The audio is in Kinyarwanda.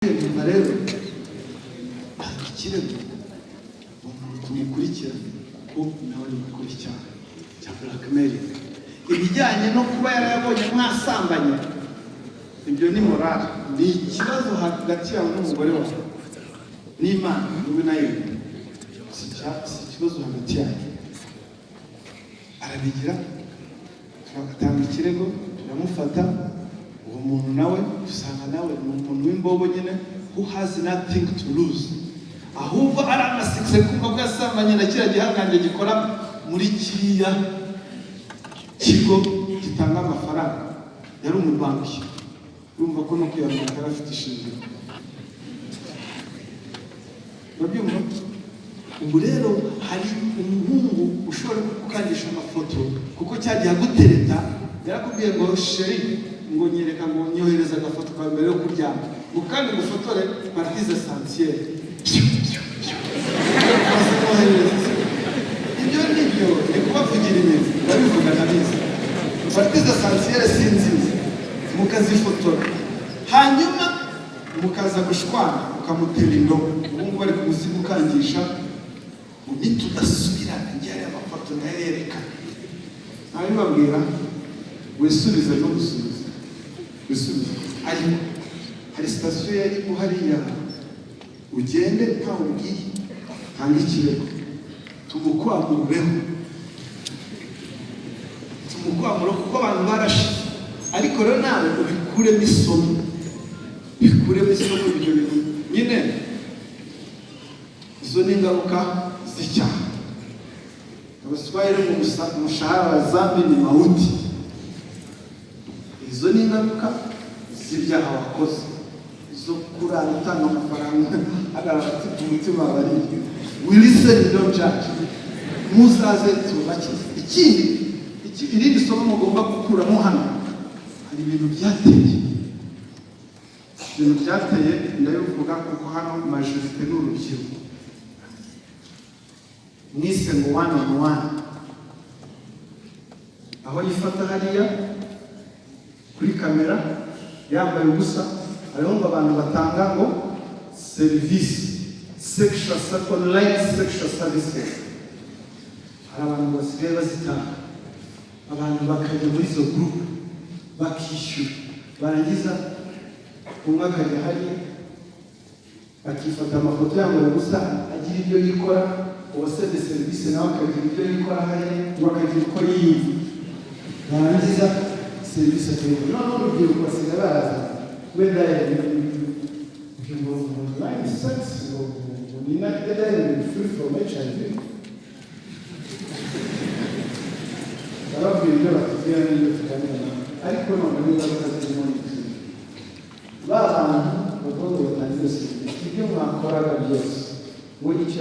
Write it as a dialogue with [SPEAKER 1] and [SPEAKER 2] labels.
[SPEAKER 1] rero ikirego tumukurikira ko nawe gukurikira cya blackmail ibijyanye no kuba yarayabonye mwasambanye ibyo ni morale ni ikibazo hagati yawe n'umugore wawe n'Imana n'ubu nayo si ikibazo hagati yawe arabigira tugatanga ikirego turamufata uwo muntu nawe usanga nawe ni umuntu w'imbobo nyine who has nothing to lose ahubwo ari amasikse kumva ko yasambanye na kiriya gihangange gikora muri kiriya kigo gitanga amafaranga yari umubanki urumva ko no kwiyamamaza yarafite ishingiro urabyumva ubu rero hari umuhungu ushobora gukandisha amafoto kuko cyagiye agutereta yarakubwiye ngo sheri ngo nyereka ngo nyohereza agafoto ka mbere yo kuryama ukandi gufotore parties essentielles ibyo nibyo ni kubavugira ibintu babivuga nabizi parties essentielles sinziza mukazifotora hanyuma mukaza gushwana ukamutera indobo ubu bari kumusimukangisha nitudasubirana njyari amafoto nayo yerekana nawe mbabwira wisubize no gusubiza wisubize hari sitasiyo yari hariya ugende ntawe ubwiye tanga ikirego tumukwamureho kuko abantu barashize ariko rero nawe ubikuremo isomo ibyo bintu nyine izo ni ingaruka z'icyaha abaswahili mu mushahara wa zambi ni mauti izo ni ingaruka z'ibyaha wakoze zo kurara utanga amafaranga agarafite umutima bari we listen don't judge muzaze tubakize irindi somo mugomba gukuramo hano hari ibintu byateye ndabivuga kuko hano majorite n'urubyiruko mwise ngo one on one aho yifata hariya kuri kamera yambaye ubusa hariho ngo abantu batanga ngo serivisi online sexual services hari abantu basigaye bazitanga abantu bakajya muri izo group bakishyura barangiza umwe akajya hariya akifata amafoto yambaye ubusa agira ibyo yikora uwasabye serivisi nawe akagira ibyo yikora hariya bakagira uko yiyumva barangiza serivisi ateye noneho urubyiruko basigaye baraza wenda ngo online sex ngo ni not free from HIV barabwira ibyo batubwira n'ibyo tukamenya ariko none n'ingaruka zirimo n'ikindi ba bantu bagomba batangiye serivisi ibyo mwakoraga byose muri icyo